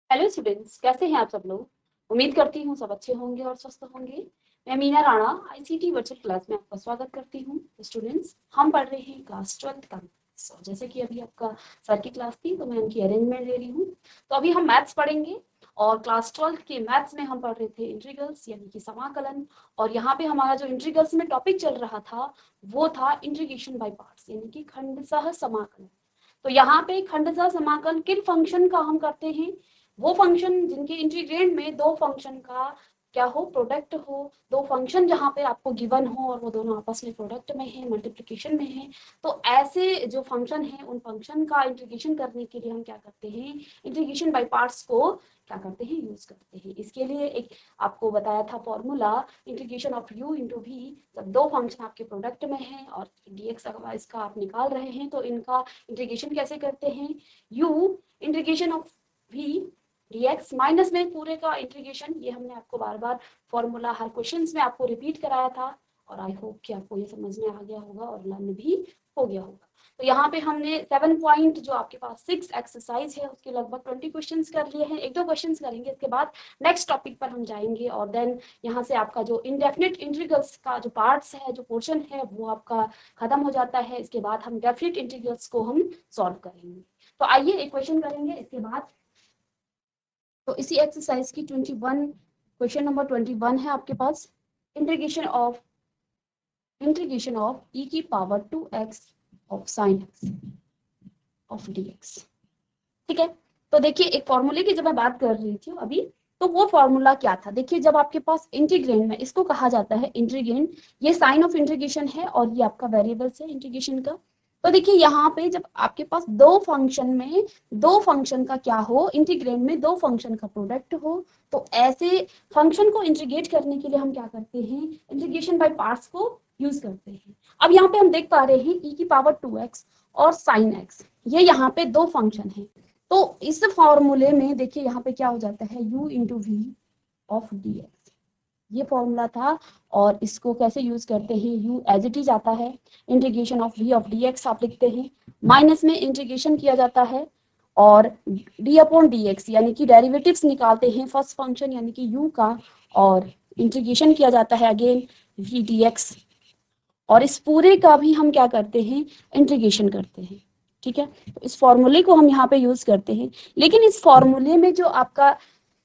Hello students, कैसे हैं आप सब लोग। उम्मीद करती हूँ सब अच्छे होंगे और स्वस्थ होंगे। मैं Meena Rana ICT virtual class में आपका स्वागत करती हूँ। स्टूडेंट्स, हम पढ़ रहे हैं क्लास 12th का मैथ्स। और जैसे कि अभी आपका सर की क्लास थी तो मैं उनकी अरेंजमेंट ले रही हूँ। तो अभी हम मैथ्स पढ़ेंगे और क्लास 12th के मैथ्स में हम पढ़ रहे थे इंटीग्रल्स यानी कि समाकलन। और यहाँ पे हमारा जो इंटीग्रल्स में टॉपिक चल रहा था वो था इंटीग्रेशन बाय पार्ट्स यानी कि खंडशः समाकलन। तो यहाँ पे खंडशः समाकलन किन फंक्शन का हम करते हैं, वो फंक्शन जिनके इंटीग्रेंड में दो फंक्शन का क्या हो, प्रोडक्ट हो। दो फंक्शन जहाँ पे आपको गिवन हो और वो दोनों आपस में प्रोडक्ट में है, मल्टीप्लिकेशन में है। तो ऐसे जो फंक्शन है उन फंक्शन का इंटीग्रेशन करने के लिए हम क्या करते हैं, इंटीग्रेशन बाय पार्ट्स को क्या करते हैं, यूज करते हैं। इसके लिए एक आपको बताया था formula, integration of u into V. जब दो फंक्शन आपके प्रोडक्ट में है और dx इसका आप निकाल रहे हैं तो इनका इंटीग्रेशन कैसे करते हैं, u integration of v dx minus में पूरे का इंटीग्रेशन। ये हमने आपको बार बार फॉर्मूला हर क्वेश्चंस में आपको रिपीट कराया था और आई होप कि आपको ये समझ में आ गया होगा और लर्न भी हो गया होगा। तो यहाँ पे हमने 7 पॉइंट जो आपके पास 6 एक्सरसाइज है उसके लगभग 20 क्वेश्चंस कर लिए हैं। एक दो क्वेश्चंस करेंगे, इसके बाद नेक्स्ट टॉपिक पर हम जाएंगे और देन यहाँ से आपका जो इंडेफिनिट इंटीग्रल्स का जो पार्ट्स है, जो पोर्शन है, वो आपका खत्म हो जाता है। इसके बाद हम डेफिनिट इंटीग्रल्स को हम सॉल्व करेंगे। तो आइए एक क्वेश्चन करेंगे इसके बाद। तो इसी एक्सरसाइज की 21 क्वेश्चन नंबर 21 है आपके पास, इंटीग्रेशन ऑफ ई की power 2x of sin x of dx। ठीक है, तो देखिए एक फॉर्मूले की जब मैं बात कर रही थी अभी, तो वो फॉर्मूला क्या था। देखिए जब आपके पास इंटीग्रेंड में, इसको कहा जाता है इंटीग्रेंड, ये साइन ऑफ इंटीग्रेशन है और ये आपका वेरिएबल्स है इंटीग्रेशन का। तो देखिए यहाँ पे जब आपके पास दो फंक्शन में, दो फंक्शन का क्या हो, इंटीग्रेंड में दो फंक्शन का प्रोडक्ट हो, तो ऐसे फंक्शन को इंटीग्रेट करने के लिए हम क्या करते हैं, इंटीग्रेशन बाय पार्ट्स को यूज करते हैं। अब यहाँ पे हम देख पा रहे हैं e की पावर 2x और sin x, ये यहाँ पे दो फंक्शन है। तो इस फॉर्मूले में देखिए यहाँ पे क्या हो जाता है, u into V of D X, ये फॉर्मूला था। और इसको कैसे यूज करते हैं, u एज इट इज आता है, integration of v of D x आप लिखते हैं, माइनस में इंटीग्रेशन किया जाता है और d अपॉन डी एक्स यानी कि डेरिवेटिव्स निकालते हैं फर्स्ट फंक्शन यानी कि u का, और इंटीग्रेशन किया जाता है अगेन v डी एक्स, और इस पूरे का भी हम क्या करते हैं, इंटीग्रेशन करते हैं। ठीक है, तो इस फॉर्मूले को हम यहाँ पे यूज करते हैं। लेकिन इस फॉर्मूले में जो आपका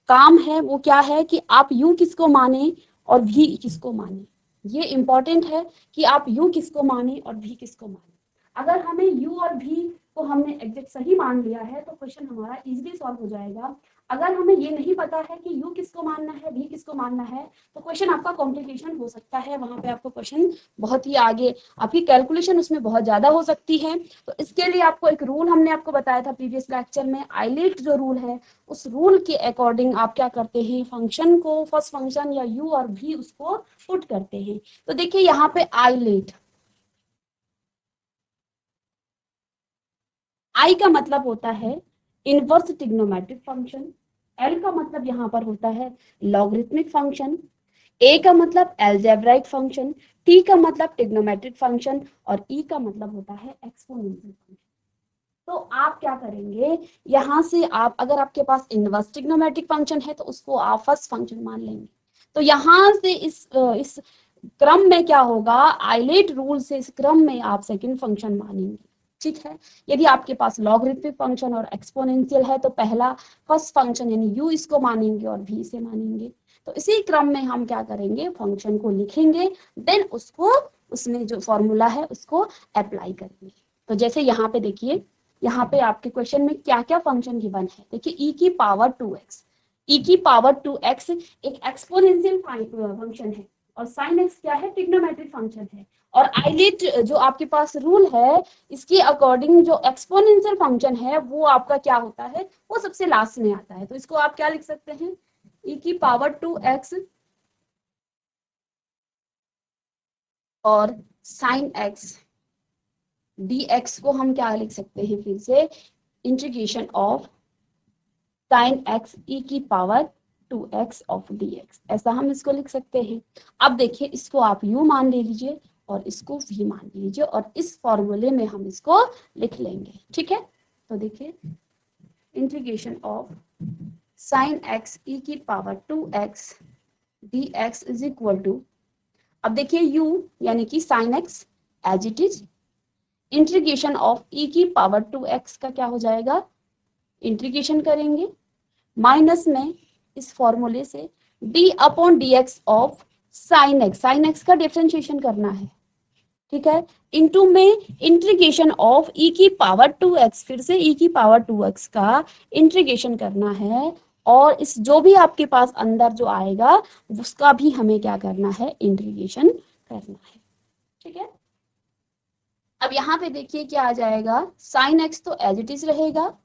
काम है वो क्या है कि आप u किसको माने और v किसको माने। ये इंपॉर्टेंट है कि आप u किसको माने और v किसको माने। अगर हमें u और v को हमने एग्जैक्ट सही मान लिया है तो क्वेश्चन हमारा इजीली सॉल्व हो जाएगा। अगर हमें ये नहीं पता है कि u किसको मानना है, v किसको मानना है, तो क्वेश्चन आपका कॉम्प्लिकेशन हो सकता है। वहां पे आपको क्वेश्चन बहुत ही आगे, आपकी कैलकुलेशन उसमें बहुत ज्यादा हो सकती है। तो इसके लिए आपको एक रूल हमने आपको बताया था प्रीवियस लेक्चर में, आइलेट जो रूल है, उस रूल के अकॉर्डिंग आप क्या करते हैं, फंक्शन को, फर्स्ट फंक्शन या u और v उसको पुट करते हैं। तो देखिए यहाँ पे आइलेट, आई का मतलब होता है इनवर्स ट्रिग्नोमेट्रिक फंक्शन, एल का मतलब यहाँ पर होता है लॉगरिथमिक फंक्शन, ए का मतलब एल्जेब्राइक फंक्शन, टी का मतलब ट्रिग्नोमेट्रिक फंक्शन और ई का मतलब होता है एक्सपोनेंशियल फंक्शन। तो आप क्या करेंगे, यहाँ से आप, अगर आपके पास इनवर्स ट्रिग्नोमेट्रिक फंक्शन है तो उसको आप फर्स्ट फंक्शन मान लेंगे। तो यहाँ से इस क्रम में क्या होगा, आइलेट रूल से इस क्रम में आप सेकंड फंक्शन मानेंगे। ठीक है, यदि आपके पास लॉगरिथमिक फंक्शन और एक्सपोनेंशियल है तो पहला फर्स्ट फंक्शन यानी u इसको मानेंगे और v इसे मानेंगे। तो इसी क्रम में हम क्या करेंगे, फंक्शन को लिखेंगे, देन उसको, उसमें जो फॉर्मूला है उसको अप्लाई करेंगे। तो जैसे यहाँ पे देखिए, यहाँ पे आपके क्वेश्चन में क्या क्या फंक्शन गिवन है। देखिए e की पावर 2x, e की पावर 2x एक एक्सपोनेंशियल फंक्शन है और sin x क्या है, ट्रिग्नोमेट्रिक फंक्शन है। और आइलेट जो आपके पास रूल है, इसके अकॉर्डिंग जो एक्सपोनेंशियल फंक्शन है वो आपका क्या होता है, वो सबसे लास्ट में आता है। तो इसको आप क्या लिख सकते हैं, e की पावर 2x और sin x dx को हम क्या लिख सकते हैं, फिर से integration of sin x e की पावर 2x ऑफ dx, ऐसा हम इसको लिख सकते हैं। अब देखिए इसको आप u मान ले लीजिए और इसको v मान लीजिए और इस फॉर्मूले में हम इसको लिख लेंगे। ठीक है, तो देखिए integration of sine x e की power 2x dx is equal to, अब देखिए u यानी कि sine x as it is, integration of e की पावर 2x का क्या हो जाएगा, इंटीग्रेशन करेंगे, माइनस में इस फॉर्मूले से d upon dx of sine x का डिफरेंशिएशन करना है, ठीक है, इनटू में इंटीग्रेशन ऑफ e की पावर 2x, फिर से e की पावर 2x का इंटीग्रेशन करना है, और इस जो भी आपके पास अंदर जो आएगा उसका भी हमें क्या करना है, इंटीग्रेशन करना है, ठीक है। अब यहाँ पे देखिए क्या आ जाएगा, साइन एक्स तो एज इट इज रहेगा,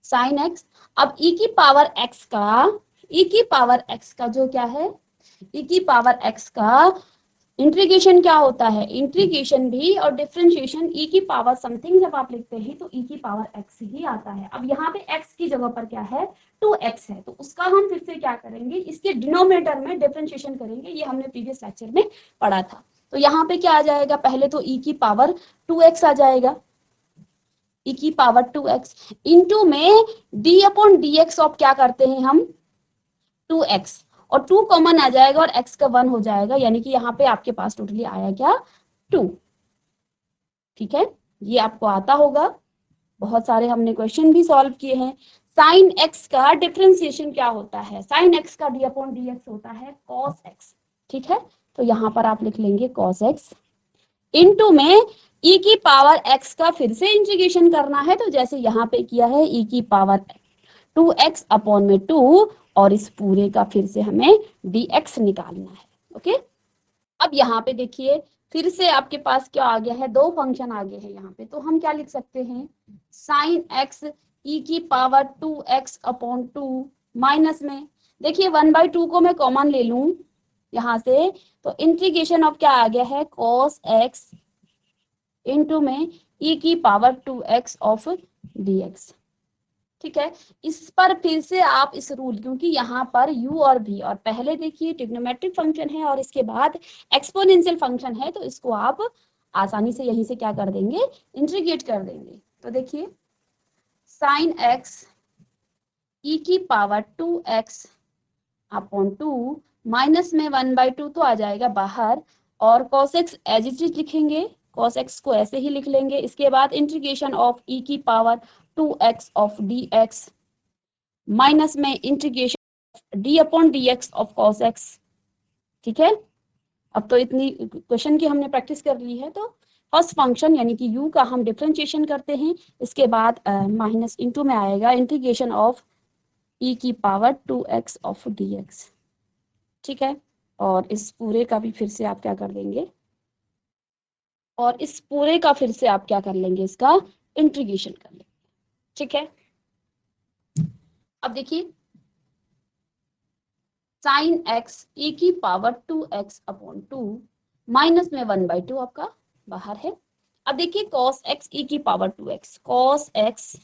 साइन एक्स, अब e की पावर x का जो क्या है, e की पावर x का इंटीग्रेशन क्या होता है, इंटीग्रेशन भी और डिफरेंशिएशन e की पावर समथिंग जब आप लिखते हैं तो e की पावर x ही आता है। अब यहाँ पे x की जगह पर क्या है, 2x है, तो उसका हम फिर से क्या करेंगे, इसके डिनोमिनेटर में डिफरेंशिएशन करेंगे, ये हमने प्रीवियस लेक्चर में पढ़ा था। तो यहाँ पे क्या आ जाएगा, पहले तो e की पावर 2x आ जाएगा, e की पावर 2x इंटू में d अपॉन dx ऑफ क्या करते हैं हम, 2x, और 2 कॉमन आ जाएगा और x का 1 हो जाएगा, यानी कि यहाँ पे आपके पास टोटली आया क्या, 2, ठीक है, ये आपको आता होगा, बहुत सारे हमने क्वेश्चन भी सॉल्व किए हैं। साइन x का डिफरेंशिएशन क्या होता है, साइन x का d अपॉन dx होता है cos x, ठीक है, तो यहाँ पर आप लिख लेंगे cos x इनटू में e की पावर x का फिर से इंटीग्रेशन करना है, तो जैसे यहाँ पे किया है e की पावर 2x अपॉन में 2, और इस पूरे का फिर से हमें dx निकालना है, ओके। अब यहाँ पे देखिए फिर से आपके पास क्या आ गया है, दो फंक्शन आ गए हैं यहाँ पे, तो हम क्या लिख सकते हैं, साइन x e की पावर 2x अपॉन 2 माइनस में, देखिए 1/2 को मैं कॉमन ले लूं यहाँ से, तो इंटीग्रेशन ऑफ क्या आ गया है, cos x इनटू में e की पावर 2x ऑफ dx, ठीक है। इस पर फिर से आप इस रूल, क्योंकि यहाँ पर u और v, और पहले देखिए ट्रिग्नोमेट्रिक फंक्शन है और इसके बाद एक्सपोनेंशियल फंक्शन है, तो इसको आप आसानी से यहीं से क्या कर देंगे, इंटीग्रेट कर देंगे। तो देखिए साइन x e की पावर 2x अपॉन 2 माइनस में 1/2 तो आ जाएगा बाहर, और cos x as it is लिखेंगे, cos x को ऐसे ही लिख लेंगे, इसके बाद इंटीग्रेशन ऑफ e की power 2x of dx minus में integration d upon dx of cos x, ठीक है। अब तो इतनी क्वेश्चन की हमने प्रैक्टिस कर ली है, तो फर्स्ट फंक्शन यानी कि u का हम डिफरेंशिएशन करते हैं, इसके बाद माइनस इंटू में आएगा इंटीग्रेशन ऑफ e की पावर 2x ऑफ dx, ठीक है, और इस पूरे का भी फिर से आप क्या कर देंगे, और इस पूरे का फिर से आप क्या कर लेंगे, इसका इंटीग्रेशन कर लेंगे, ठीक है। अब देखिए साइन x e की पावर 2x अपॉन 2 माइनस में 1/2 आपका बाहर है। अब देखिए cos x e की पावर 2x, cos x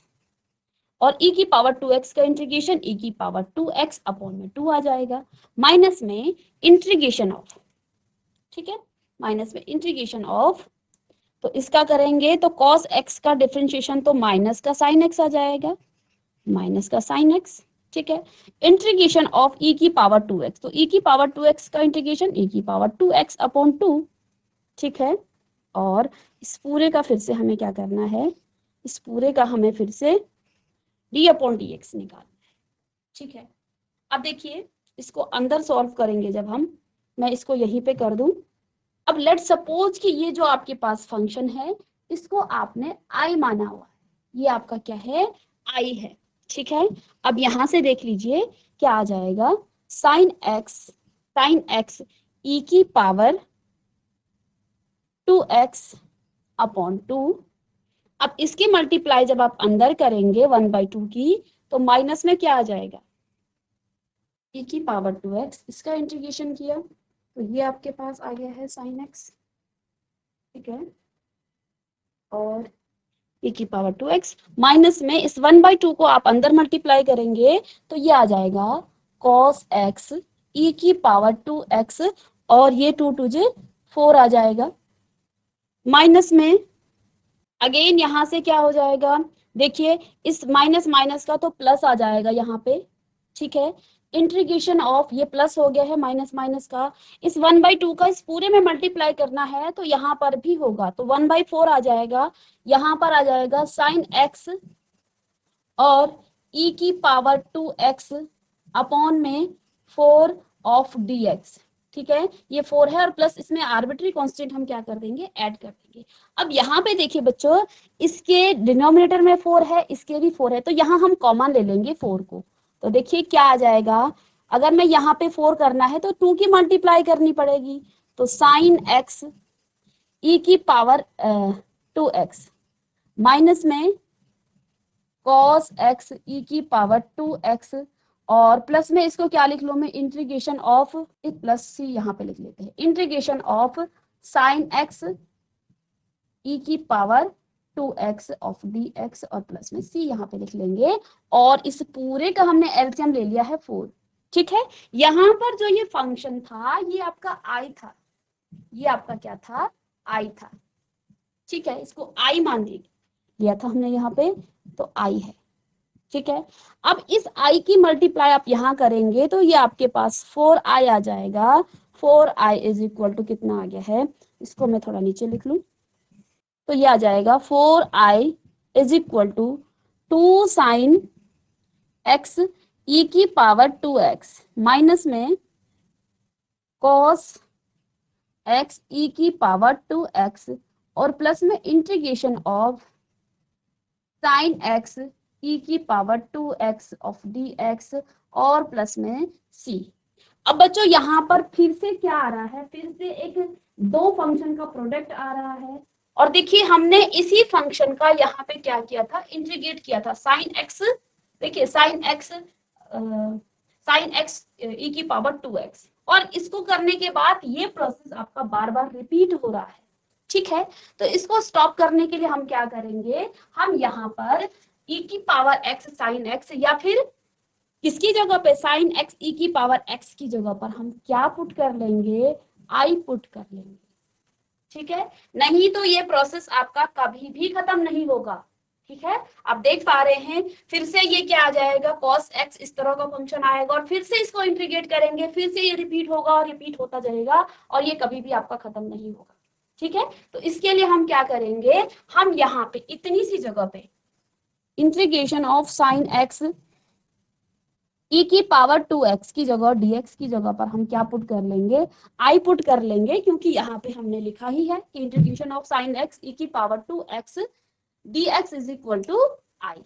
और e की पावर 2x का इंटीग्रेशन e की पावर 2x अपॉन में 2 आ जाएगा, माइनस में इंटीग्रेशन ऑफ, ठीक है, माइनस में इंटीग्रेशन ऑफ, तो इसका करेंगे तो cos x का डिफरेंशिएशन तो माइनस का साइन x आ जाएगा, माइनस का साइन x, ठीक है, इंटीग्रेशन ऑफ e की पावर 2x, तो e की पावर 2x का इंटीग्रेशन e की पावर 2x अपॉन 2, ठीक है, और इस पूरे का फिर से हमें क्या करना है, इस पूरे का हमें फिर से d अपॉन dx निकालना है, ठीक है। अब देखिए इसको अंदर सॉल्व करेंगे जब हम, मैं इसको यहीं पे कर दूं। अब लेट सपोज कि ये जो आपके पास फंक्शन है इसको आपने i माना हुआ है, ये आपका क्या है, i है, ठीक है। अब यहां से देख लीजिए क्या आ जाएगा, साइन x e की पावर 2x अपॉन 2, अब इसकी मल्टीप्लाई जब आप अंदर करेंगे 1/2 की, तो माइनस में क्या आ जाएगा, e की पावर 2x, इसका इंटीग्रेशन किया तो ये आपके पास आ गया है साइन x, ठीक है, और e की पावर 2x माइनस में इस 1/2 को आप अंदर मल्टीप्लाई करेंगे तो ये आ जाएगा cos x e की पावर 2x, और ये 2 2 जे 4 आ जाएगा, माइनस में अगेन यहाँ से क्या हो जाएगा, देखिए इस माइनस माइनस का तो प्लस आ जाएगा यहाँ पे, ठीक है। इंटीग्रेशन ऑफ, ये प्लस हो गया है माइनस माइनस का, इस 1/2 का इस पूरे में मल्टीप्लाई करना है तो यहाँ पर भी होगा, तो 1/4 आ जाएगा, यहाँ पर आ जाएगा साइन एक्स और e की पावर 2x अपॉन में 4 ऑफ dx। ठीक है, ये 4 है और प्लस इसमें आर्बिट्री कांस्टेंट हम क्या कर देंगे, ऐड कर देंगे। अब यहाँ पे देखिए बच्चों, इसके डिनोमिनेटर में 4 है, इसके भी 4 है, तो यहाँ हम कॉमन ले लेंगे 4 को। तो देखिए क्या आ जाएगा, अगर मैं यहाँ पे 4 करना है तो 2 की मल्टीप्लाई करनी पड़ेगी, तो साइन एक्स e की पावर 2x माइनस में cos x e की पावर 2x और प्लस में इसको क्या लिख लो मैं, इंटीग्रेशन ऑफ, प्लस सी यहाँ पे लिख लेते हैं, integration of sine x e की पावर 2x ऑफ dx और प्लस में c यहाँ पे लिख लेंगे, और इस पूरे का हमने एलसीएम ले लिया है 4। ठीक है, यहाँ पर जो ये फंक्शन था ये आपका i था, ये आपका क्या था, i था। ठीक है, इसको i मान लिया था हमने यहाँ पे, तो i है। ठीक है, अब इस i की मल्टीप्लाई आप यहाँ करेंगे तो ये आपके पास 4i आ जाएगा। 4i इज इक्वल टू कितना आ गया है, इसको मैं थोड़ा नीचे लिख लूं, तो ये आ जाएगा 4i is equal to 2 sine x e की पावर 2x माइनस में cos x e की पावर 2x और प्लस में integration of sine x e की पावर 2x ऑफ dx और प्लस में c। अब बच्चों यहाँ पर फिर से क्या आ रहा है, फिर से एक दो फंक्शन का प्रोडक्ट आ रहा है, और देखिए हमने इसी फंक्शन का यहाँ पे क्या किया था, इंटीग्रेट किया था साइन x, देखिए साइन x e की पावर 2x, और इसको करने के बाद ये प्रोसेस आपका बार बार रिपीट हो रहा है। ठीक है, तो इसको स्टॉप करने के लिए हम क्या करेंगे, हम यहाँ पर e की पावर x साइन x, या फिर किसकी जगह पे, साइन x e की पावर x की जगह पर हम क्या पुट कर लेंगे, i पुट कर लेंगे। ठीक है, नहीं तो ये प्रोसेस आपका कभी भी खत्म नहीं होगा। ठीक है, आप देख पा रहे हैं, फिर से ये क्या आ जाएगा, cos x इस तरह का फंक्शन आएगा और फिर से इसको इंटीग्रेट करेंगे, फिर से ये रिपीट होगा और रिपीट होता जाएगा, और ये कभी भी आपका खत्म नहीं होगा। ठीक है, तो इसके लिए हम क्या करेंगे, हम यहाँ पे इतनी सी जगह पे integration of sine x e की पावर 2x की जगह dx की जगह पर हम क्या पुट कर लेंगे, i पुट कर लेंगे, क्योंकि यहाँ पे हमने लिखा ही है कि integration of sine x e की power 2x dx is equal to i।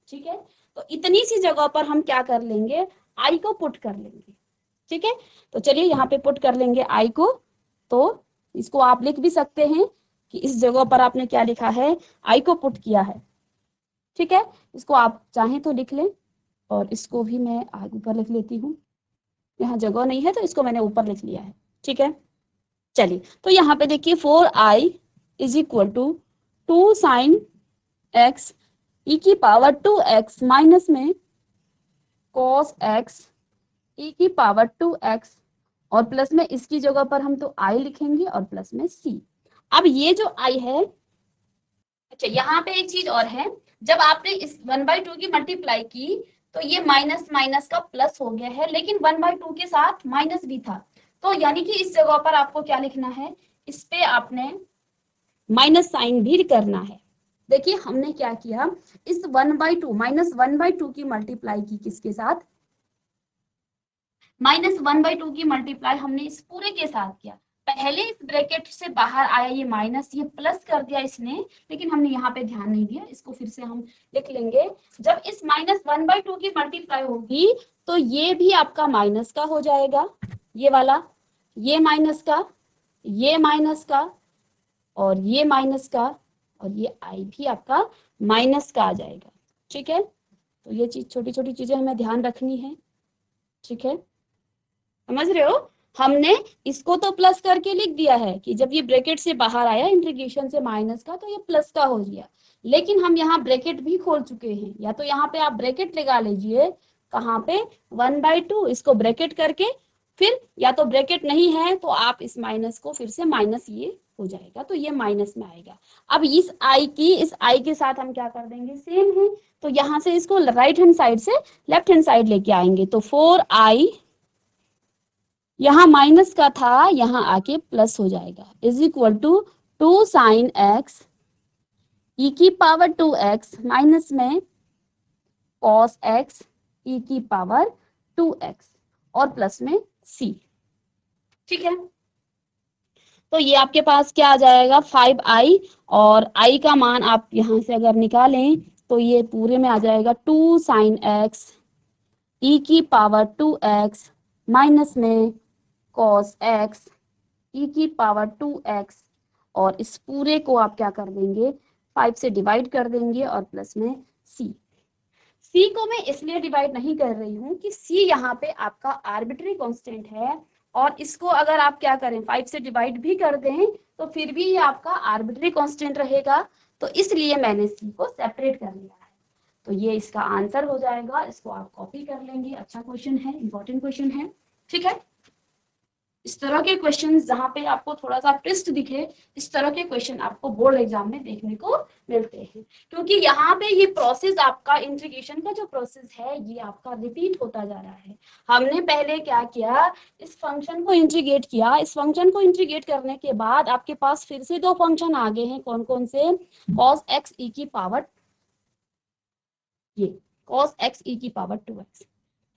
ठीक है, तो इतनी सी जगह पर हम क्या कर लेंगे, i को पुट कर लेंगे। ठीक है, तो चलिए यहाँ पे पुट कर लेंगे i को, तो इसको आप लिख भी सकते हैं कि इस जगह पर आपने क्या लिखा है, i को पुट किया है। ठीक है, इसको आप चाहें तो लिख लें, और इसको भी मैं आगे ऊपर लिख लेती हूँ, यहाँ जगह नहीं है तो इसको मैंने ऊपर लिख लिया है। ठीक है, चलिए तो यहाँ पे देखिए 4i is equal to 2 sine x e की पावर 2x माइनस में cos x e की पावर 2x और प्लस में इसकी जगह पर हम तो i लिखेंगे और प्लस में c। अब ये जो i है, अच्छा यहाँ पे एक चीज और है, जब आपने इस 1/2 की मल्टीप्लाई की तो ये माइनस माइनस का प्लस हो गया है, लेकिन 1/2 के साथ माइनस भी था, तो यानी कि इस जगह पर आपको क्या लिखना है, इस पे आपने माइनस साइन भी करना है। देखिए हमने क्या किया, इस 1/2 माइनस 1/2 की मल्टीप्लाई की किसके साथ, माइनस 1/2 की मल्टीप्लाई हमने इस पूरे के साथ किया। पहले इस ब्रैकेट से बाहर आया ये माइनस, ये प्लस कर दिया इसने, लेकिन हमने यहाँ पे ध्यान नहीं दिया, इसको फिर से हम लिख लेंगे। जब इस माइनस 1/2 की मल्टीप्लाई होगी तो ये भी आपका माइनस का हो जाएगा, ये वाला, ये माइनस का, ये माइनस का, और ये माइनस का, और ये आई भी आपका माइनस का आ जाएगा। ठीक है, तो ये चीज, छोटी छोटी चीजें हमें ध्यान रखनी है। ठीक है, समझ रहे हो, हमने इसको तो प्लस करके लिख दिया है कि जब ये ब्रैकेट से बाहर आया इंटीग्रेशन से माइनस का तो ये प्लस का हो गया, लेकिन हम यहाँ ब्रैकेट भी खोल चुके हैं, या तो यहाँ पे आप ब्रैकेट लगा लीजिए, कहाँ पे, 1/2, इसको ब्रैकेट करके, फिर या तो ब्रैकेट नहीं है तो आप इस माइनस को फिर से माइनस, ये हो जाएगा, तो ये माइनस में आएगा। अब इस i के साथ हम क्या कर देंगे, सेम है, तो यहाँ से इसको राइट हैंड साइड से लेफ्ट हैंड साइड लेके आएंगे, तो 4i यहाँ माइनस का था, यहाँ आके प्लस हो जाएगा, is equal to 2 sine x e की पावर 2x माइनस में cos x ई की पावर 2x और प्लस में c। ठीक है, तो ये आपके पास क्या आ जाएगा 5i, और i का मान आप यहां से अगर निकालें तो ये पूरे में आ जाएगा 2 साइन x ई की पावर 2x माइनस में cos x ई की पावर 2x, और इस पूरे को आप क्या कर देंगे 5 से डिवाइड कर देंगे और प्लस में c। c को मैं इसलिए डिवाइड नहीं कर रही हूँ कि c यहाँ पे आपका आर्बिट्री कांस्टेंट है, और इसको अगर आप क्या करें 5 से डिवाइड भी कर दें तो फिर भी ये आपका आर्बिट्री कांस्टेंट रहेगा, तो इसलिए मैंने c को सेपरेट कर लिया है। तो ये इसका आंसर हो जाएगा, इसको आप कॉपी कर लेंगे। अच्छा क्वेश्चन है, इंपॉर्टेंट क्वेश्चन है। ठीक है, इस तरह के क्वेश्चन जहाँ पे आपको थोड़ा सा ट्विस्ट दिखे, इस तरह के क्वेश्चन आपको बोर्ड एग्जाम में देखने को मिलते हैं, क्योंकि यहाँ पे ये प्रोसेस आपका इंटीग्रेशन का जो प्रोसेस है ये आपका रिपीट होता जा रहा है। हमने पहले क्या किया, इस फंक्शन को इंटीग्रेट किया, इस फंक्शन को इंटीग्रेट करने के बाद आपके पास फिर से दो फंक्शन आ गए हैं, कौन कौन से, cos x e की पावर, ये cos x e की पावर 2x,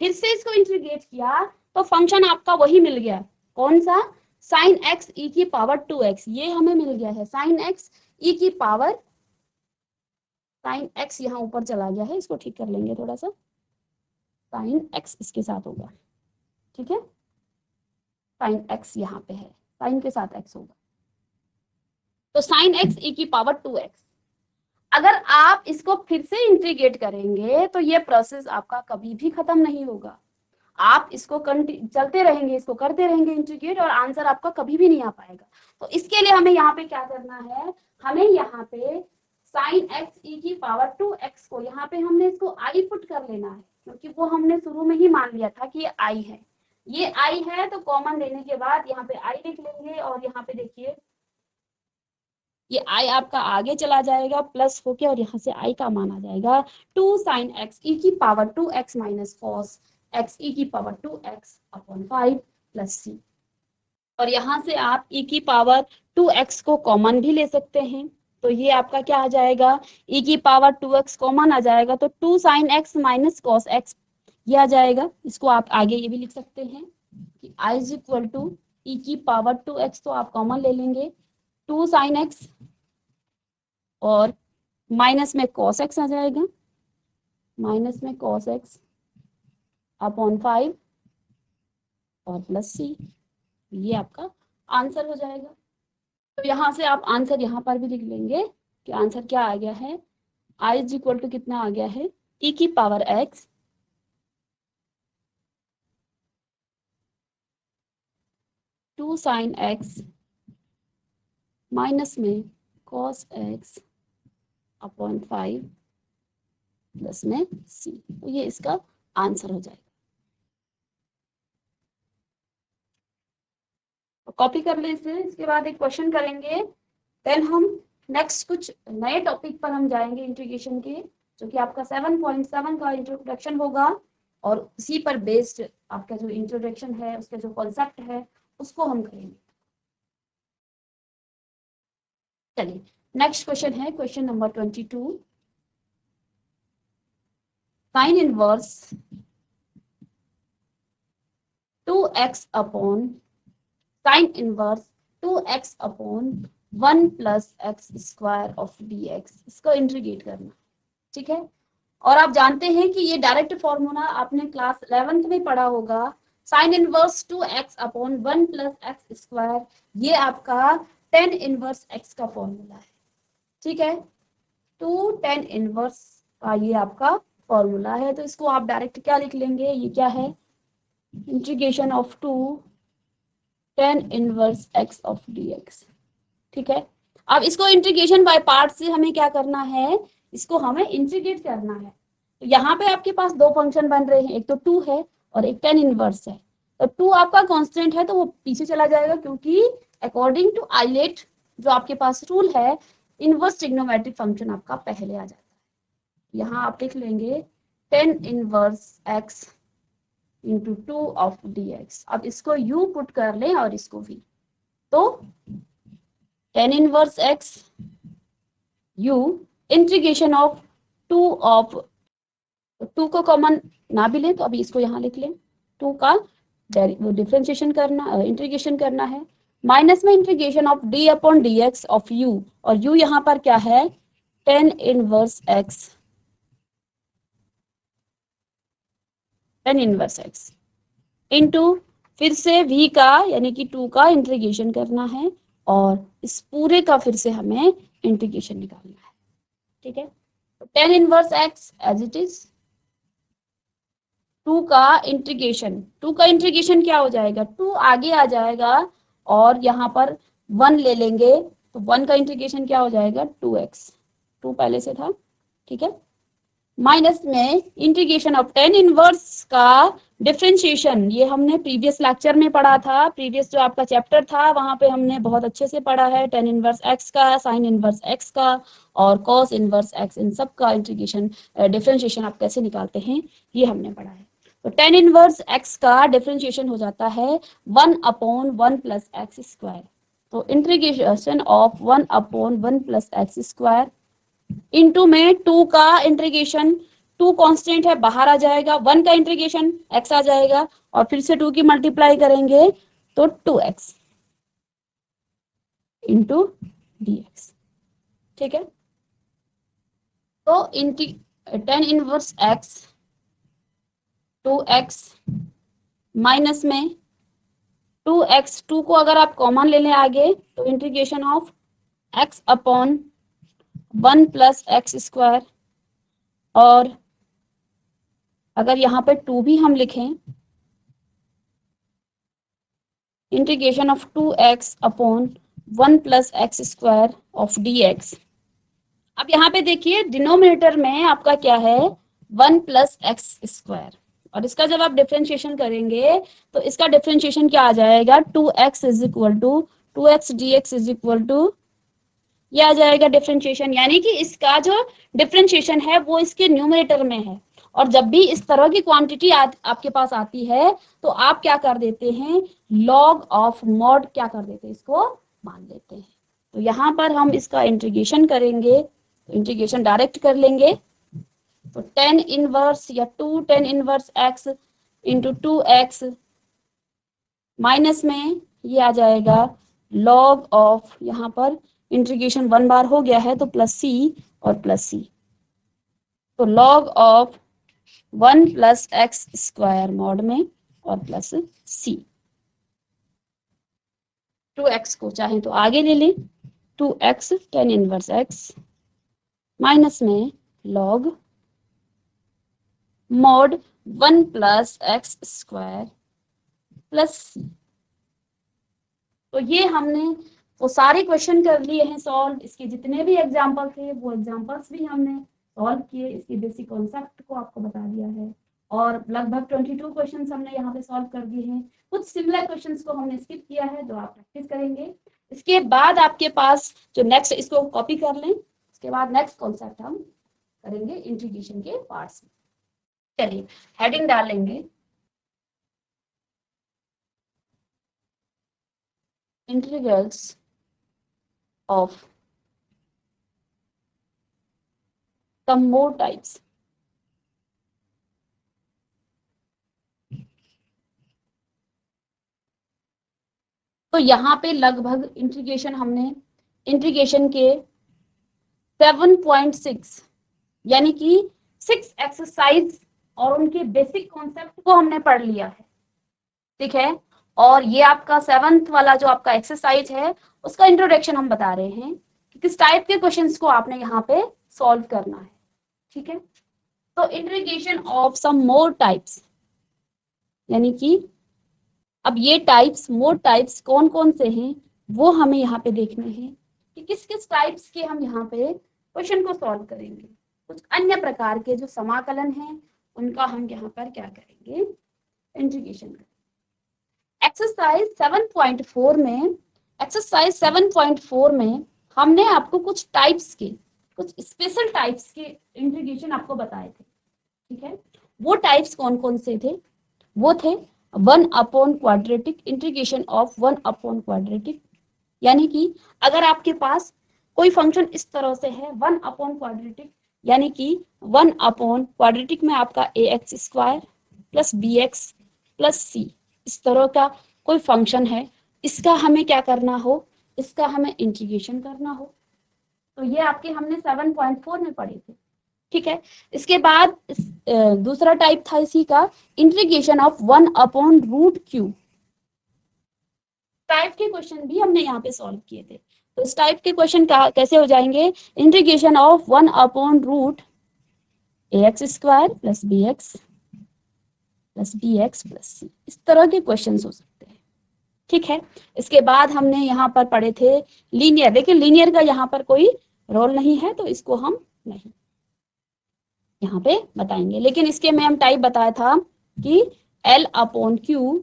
फिर से इसको इंटीग्रेट किया तो फंक्शन आपका वही मिल गया, कौन सा, साइन एक्स ई की पावर 2x, ये हमें मिल गया है साइन एक्स ई की पावर, साइन एक्स यहाँ ऊपर चला गया है, इसको ठीक कर लेंगे थोड़ा सा, साइन एक्स इसके साथ होगा, ठीक है, साइन एक्स यहाँ पे है, साइन के साथ एक्स होगा, तो साइन एक्स ई की पावर 2x। अगर आप इसको फिर से इंटीग्रेट करेंगे तो ये प्रोसेस आपका कभी भी खत्म नहीं होगा, आप इसको चलते रहेंगे, इसको करते रहेंगे इंटीग्रेट, और आंसर आपका कभी भी नहीं आ पाएगा। तो इसके लिए हमें यहाँ पे क्या करना है, हमें यहाँ पे साइन एक्स ई की पावर 2x को यहाँ पे हमने इसको i पुट कर लेना है, क्योंकि वो हमने शुरू में ही मान लिया था कि ये i है, ये i है, तो कॉमन लेने के बाद यहाँ पे i लिख लेंगे, और यहाँ पे देखिए ये i आपका आगे चला जाएगा प्लस होके, और यहाँ से i का मान आ जाएगा 2 साइन एक्स ई की power 2x minus cos x e की power 2x upon 5 plus c, और यहाँ से आप e की पावर 2x को कॉमन भी ले सकते हैं, तो ये आपका क्या आ जाएगा, e की पावर 2x कॉमन आ जाएगा, तो 2 sine x minus cos x ये आ जाएगा। इसको आप आगे ये भी लिख सकते हैं कि i is equal to e की पावर 2x, तो आप कॉमन ले लेंगे 2 साइन x और माइनस में cos x आ जाएगा, माइनस में cos x अपॉन 5 और प्लस c, ये आपका आंसर हो जाएगा। तो यहाँ से आप आंसर यहाँ पर भी लिख लेंगे कि आंसर क्या आ गया है, i इज इक्वल टू कितना आ गया है, e की power x 2 sine x minus में cos x अपॉन 5 प्लस में c, तो ये इसका आंसर हो जाएगा। कॉपी कर ले इसे, इसके बाद एक क्वेश्चन करेंगे, देन हम नेक्स्ट कुछ नए टॉपिक पर हम जाएंगे इंटीग्रेशन के, जो कि आपका 7.7 का इंट्रोडक्शन होगा, और उसी पर बेस्ड आपका जो इंट्रोडक्शन है, उसका जो कॉन्सेप्ट है उसको हम करेंगे। चलिए नेक्स्ट क्वेश्चन है question number 22, sine inverse 2x upon sine inverse 2x upon 1 plus x square of dx, इसको इंटीग्रेट करना, ठीक है। और आप जानते हैं कि ये डायरेक्ट फॉर्मूला आपने क्लास 11th में पढ़ा होगा, sine inverse 2x upon 1 plus x square, ये आपका tan इनवर्स x का फॉर्मूला है, ठीक है। तो tan इनवर्स का ये आपका फॉर्मूला है, तो इसको आप डायरेक्ट क्या लिख लेंगे, ये क्या है, integration of 2 tan inverse x of dx, ठीक है। अब इसको इंटीग्रेशन बाय पार्ट से हमें क्या करना है, इसको हमें इंटीग्रेट करना है। तो यहाँ पे आपके पास दो फंक्शन बन रहे हैं, एक तो 2 है और एक tan इनवर्स है, तो 2 आपका कांस्टेंट है तो वो पीछे चला जाएगा, क्योंकि अकॉर्डिंग टू आइलेट जो आपके पास रूल है, इनवर्स ट्रिग्नोमेट्रिक फंक्शन आपका पहले आ जाता है, यहाँ आप लिख लेंगे tan inverse x into 2 of dx। अब इसको u पुट कर लें और इसको v, तो tan inverse x u integration of 2 of 2 को कॉमन ना भी लें तो अभी इसको यहाँ लिख लें, 2 का डिफरेंशिएशन करना, इंटीग्रेशन करना है, माइनस में integration of d upon dx of u, और u यहाँ पर क्या है tan inverse x, tan inverse x into फिर से v का यानी कि 2 का इंटीग्रेशन करना है और इस पूरे का फिर से हमें इंटीग्रेशन निकालना है। ठीक है, तो tan inverse x as it is, 2 का इंटीग्रेशन क्या हो जाएगा, 2 आगे आ जाएगा और यहाँ पर 1 ले लेंगे तो 1 का इंटीग्रेशन क्या हो जाएगा 2x, 2 पहले से था। ठीक है, माइनस में इंटीग्रेशन ऑफ tan इनवर्स का डिफरेंशिएशन, ये हमने प्रीवियस लेक्चर में पढ़ा था, प्रीवियस जो आपका चैप्टर था वहां पे हमने बहुत अच्छे से पढ़ा है tan इनवर्स x का, sin इनवर्स x का और cos इनवर्स x, इन सब का इंटीग्रेशन डिफरेंशिएशन आप कैसे निकालते हैं ये हमने पढ़ा है। तो tan इनवर्स x का डिफरेंशिएशन हो जाता है 1 अपॉन 1 प्लस एक्स स्क्वायर, तो integration of 1 upon 1 plus x square into में 2 का इंटीग्रेशन, 2 कांस्टेंट है बाहर आ जाएगा, 1 का इंटीग्रेशन x आ जाएगा और फिर से 2 की मल्टीप्लाई करेंगे तो 2x इंटू dx। ठीक है, तो tan inverse x 2x minus में 2x, 2 को अगर आप कॉमन ले लें आगे तो integration of x upon 1 plus x square, और अगर यहाँ पे 2 भी हम लिखें integration of 2x upon 1 plus x square of dx। अब यहाँ पे देखिए डिनोमिनेटर में आपका क्या है 1 प्लस एक्स स्क्वायर, और इसका जब आप डिफरेंशिएशन करेंगे तो इसका डिफरेंशिएशन क्या आ जाएगा 2x is equal to 2x dx is equal to, ये आ जाएगा डिफरेंशिएशन, यानी कि इसका जो डिफरेंशिएशन है वो इसके न्यूमरेटर में है, और जब भी इस तरह की क्वांटिटी आपके पास आती है तो आप क्या कर देते हैं लॉग ऑफ मॉड क्या कर देते हैं, इसको मान लेते हैं। तो यहाँ पर हम इसका इंटीग्रेशन करेंगे तो इंटीग्रेशन डायरेक्ट कर लेंगे, तो tan इनवर्स या 2 tan inverse x into 2x minus में ये आ जाएगा log ऑफ, यहाँ पर इंटीग्रेशन 1 बार हो गया है तो प्लस c और प्लस c, तो log of 1 plus x square mod में और प्लस c, 2x को चाहे तो आगे ले लें 2x tan inverse x minus में log mod 1 plus x square plus c। तो ये हमने वो सारे क्वेश्चन कर लिए हैं सॉल्व, इसके जितने भी एग्जाम्पल थे वो एग्जाम्पल्स भी हमने सॉल्व किए, इसके बेसिक कॉन्सेप्ट को आपको बता दिया है, और लगभग 22 क्वेश्चंस हमने यहाँ पे सॉल्व कर दिए हैं। कुछ सिमिलर क्वेश्चंस को हमने स्किप किया है जो आप प्रैक्टिस करेंगे। इसके बाद आपके पास जो नेक्स्ट, इसको कॉपी कर लें, इसके बाद नेक्स्ट कॉन्सेप्ट हम करेंगे इंटीग्रेशन के पार्ट्स में। चलिए हेडिंग डालेंगे integrals of some more types। तो यहाँ पे लगभग इंटीग्रेशन हमने इंटीग्रेशन के 7.6 यानी कि 6 एक्सरसाइज और उनके बेसिक कॉन्सेप्ट को हमने पढ़ लिया है। ठीक है, और ये आपका 7th वाला जो आपका एक्सरसाइज है उसका इंट्रोडक्शन हम बता रहे हैं कि किस टाइप के क्वेश्चंस को आपने यहाँ पे सॉल्व करना है। ठीक है, तो integration of some more types, यानी कि अब ये टाइप्स, मोर टाइप्स कौन कौन से हैं वो हमें यहाँ पे देखने हैं कि किस किस टाइप्स के हम यहाँ पे क्वेश्चन को सॉल्व करेंगे। कुछ अन्य प्रकार के जो समाकलन हैं उनका हम यहाँ पर क्या करेंगे इंटीग्रेशन करेंगे। एक्सरसाइज 7.4 में हमने आपको कुछ टाइप्स के, कुछ स्पेशल टाइप्स के इंटीग्रेशन आपको बताए थे, ठीक है। वो टाइप्स कौन कौन से थे? वो थे 1/क्वाड्रेटिक, इंटीग्रेशन ऑफ 1/क्वाड्रेटिक, यानी कि अगर आपके पास कोई फंक्शन इस तरह से है 1/क्वाड्रेटिक, यानी कि 1/क्वाड्रेटिक में आपका ax² plus bx plus c, इस तरह का कोई फंक्शन है, इसका हमें क्या करना हो, इसका हमें इंटीग्रेशन करना हो। तो ये आपके हमने 7.4 में पढ़े थे, ठीक है। इसके बाद दूसरा टाइप था इसी का, इंटीग्रेशन ऑफ 1/√q। टाइप के क्वेश्चन भी हमने यहाँ पे सॉल्व किए थे। तो इस टाइप के क्वेश्चन कैसे हो जाएंगे, integration of 1/√ax² plus bx plus bx plus c, इस तरह के क्वेश्चन हो सकते हैं, ठीक है। इसके बाद हमने यहाँ पर पढ़े थे लीनियर। देखिए लीनियर का यहाँ पर कोई रोल नहीं है, तो इसको हम नहीं यहाँ पे बताएंगे, लेकिन इसके में हम टाइप बताया था कि L/Q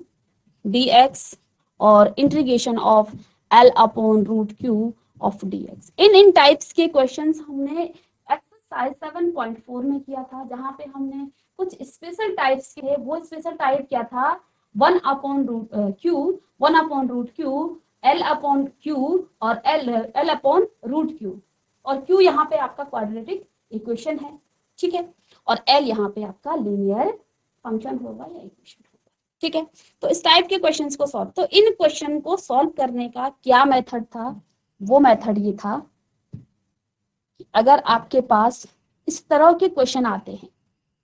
dx और integration of L/√Q of dx। In types के क्वेश्चंस हमने एक्सरसाइज 7.4 में किया था, जहां पे हमने कुछ स्पेशल टाइप्स के, वो स्पेशल टाइप क्या था, 1/√Q L/Q और L/√Q, और Q यहाँ पे आपका क्वाड्रेटिक इक्वेशन है, ठीक है, और L यहाँ पे आपका लीनियर फंक्शन होगा या इक्वेशन होगा, ठीक है। तो इस टाइप के क्वेश्चंस को सॉल्व, तो इन क्वेश्चन को सॉल्व करने का क्या मेथड था, वो मेथड ये था कि अगर आपके पास इस तरह के क्वेश्चन आते हैं,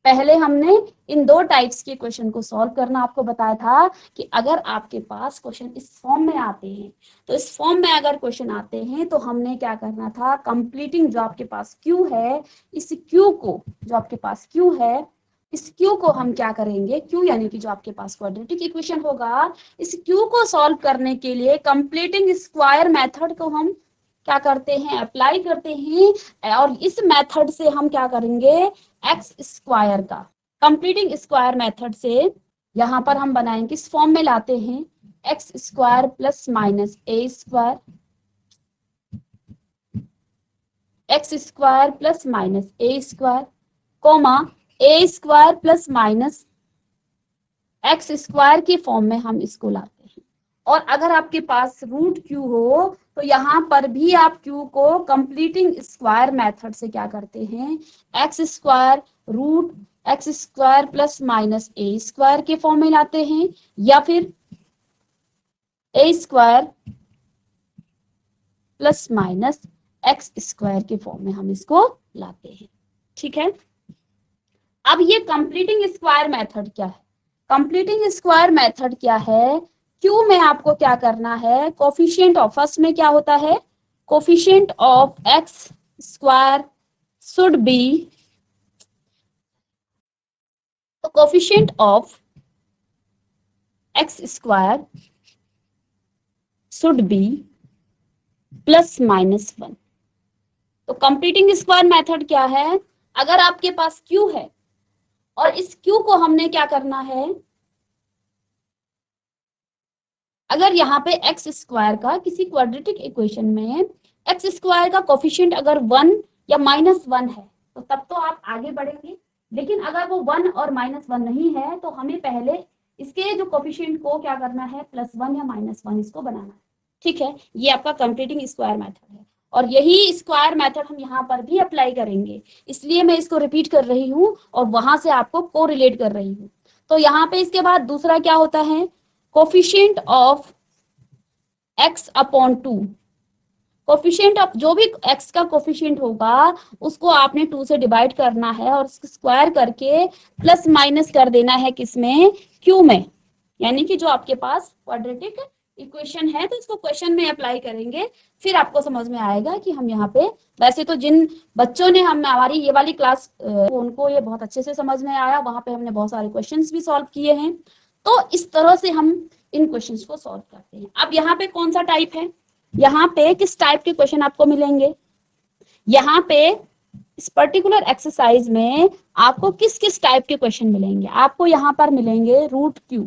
पहले हमने इन दो टाइप्स के क्वेश्चन को सॉल्व करना आपको बताया था कि अगर आपके पास क्वेश्चन इस फॉर्म में आते हैं, तो इस फॉर्म में अगर क्वेश्चन आते हैं तो हमने क्या करना था, कंप्लीटिंग जो आपके पास Q है, इस Q को, जो आपके पास Q है, इस Q को हम क्या करेंगे, Q यानी कि जो आपके पास क्वाड्रेटिक इक्वेशन होगा, इस Q को सॉल्व करने के लिए कंप्लीटिंग स्क्वायर मेथड को हम क्या करते हैं, अप्लाई करते हैं, और इस मेथड से हम क्या करेंगे, x² का कंप्लीटिंग स्क्वायर मेथड से यहाँ पर हम बनाएंगे, इस फॉर्म में लाते हैं x² plus minus a² x² plus minus a², comma a² plus minus x² के फॉर्म में हम इसको लाते हैं। और अगर आपके पास √Q हो तो यहाँ पर भी आप Q को कंप्लीटिंग स्क्वायर मेथड से क्या करते हैं, x² प्लस माइनस a² के फॉर्म में लाते हैं, या फिर a² प्लस माइनस x² के फॉर्म में हम इसको लाते हैं, ठीक है। अब ये कंप्लीटिंग स्क्वायर मेथड क्या है, कंप्लीटिंग स्क्वायर मेथड क्या है, Q में आपको क्या करना है, कोफिशिएंट ऑफ, फर्स्ट में क्या होता है, coefficient of x² should be, तो coefficient of x² should be plus minus 1। तो कंप्लीटिंग स्क्वायर मेथड क्या है, अगर आपके पास Q है और इस Q को हमने क्या करना है, अगर यहाँ पे x² का किसी क्वाड्रेटिक इक्वेशन में x² का कोफिशिएंट अगर 1 या -1 है तो तब तो आप आगे बढ़ेंगे, लेकिन अगर वो 1 और -1 नहीं है तो हमें पहले इसके जो कोफिशिएंट को क्या करना है, +1 या -1 इसको बनाना है, ठीक है। ये आपका कंप्लीटिंग स्क्वायर मेथड है, और यही स्क्वायर मेथड हम यहाँ पर भी अप्लाई करेंगे, इसलिए मैं इसको रिपीट कर रही हूँ और वहां से आपको कोरिलेट कर रही हूँ। तो यहाँ पे इसके बाद दूसरा क्या होता है, coefficient of x/2, coefficient of जो भी x का कोफिशिएंट होगा उसको आपने 2 से डिवाइड करना है और उसको स्क्वायर करके प्लस माइनस कर देना है किसमें, Q में, यानी कि जो आपके पास क्वाड्रेटिक इक्वेशन है, तो इसको क्वेश्चन में अप्लाई करेंगे, फिर आपको समझ में आएगा कि हम यहाँ पे, वैसे तो जिन बच्चों ने हम हमारी ये वाली क्लास उनको ये बहुत अच्छे से समझ में आया, वहां पे हमने बहुत सारे क्वेश्चंस भी सॉल्व किए हैं, तो इस तरह से हम इन क्वेश्चंस को सॉल्व करते हैं। अब यहाँ पे कौन सा टाइप है, यहाँ पे किस टाइप के क्वेश्चन आपको मिलेंगे, यहाँ पे इस पर्टिकुलर एक्सरसाइज में आपको किस किस टाइप के क्वेश्चन मिलेंगे, आपको यहाँ पर मिलेंगे √Q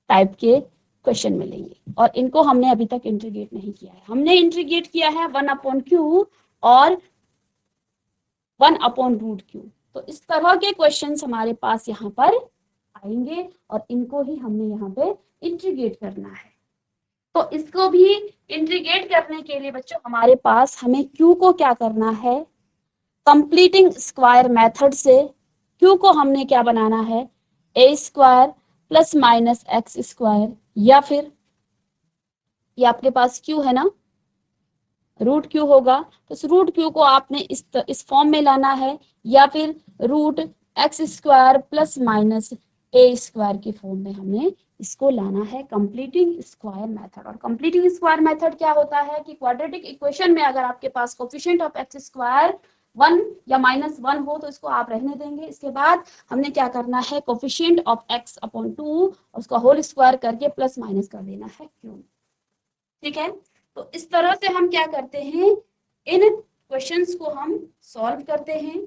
टाइप के क्वेश्चन मिलेंगे, और इनको हमने अभी तक इंटीग्रेट नहीं किया है, हमने इंटीग्रेट किया है 1/Q और 1/√q। तो इस तरह के क्वेश्चंस हमारे पास यहाँ पर आएंगे और इनको ही हमने यहाँ पे इंटीग्रेट करना है। तो इसको भी इंटीग्रेट करने के लिए बच्चों हमारे पास हमें q को क्या करना है, कंप्लीटिंग स्क्वायर मेथड से q को हमने क्या बनाना है, a² प्लस माइनस x², या फिर ये आपके पास q है ना, √q होगा, तो इस √q को आपने इस फॉर्म में लाना है, या फिर √x² प्लस माइनस a² की फॉर्म में हमने इसको लाना है, कंप्लीटिंग स्क्वायर मेथड। और कंप्लीटिंग स्क्वायर मेथड क्या होता है कि क्वाड्रेटिक इक्वेशन में अगर आपके पास कोफिशिएंट ऑफ x² 1 या -1 हो तो इसको आप रहने देंगे। इसके बाद हमने क्या करना है, कोफिशिएंट ऑफ x/2 उसका होल स्क्वायर करके प्लस माइनस कर देना है q। ठीक है, तो इस तरह से हम क्या करते हैं, इन क्वेश्चंस को हम सॉल्व करते हैं।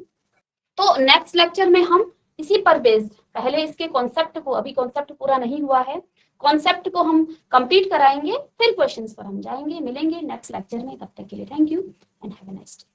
तो नेक्स्ट लेक्चर में हम इसी पर बेस्ड, पहले इसके कॉन्सेप्ट को, अभी कॉन्सेप्ट पूरा नहीं हुआ है, कॉन्सेप्ट को हम कंप्लीट कराएंगे, फिर क्वेश्चंस पर हम जाएंगे। मिलेंगे नेक्स्ट लेक्चर में, तब तक के लिए thank you and have a nice day.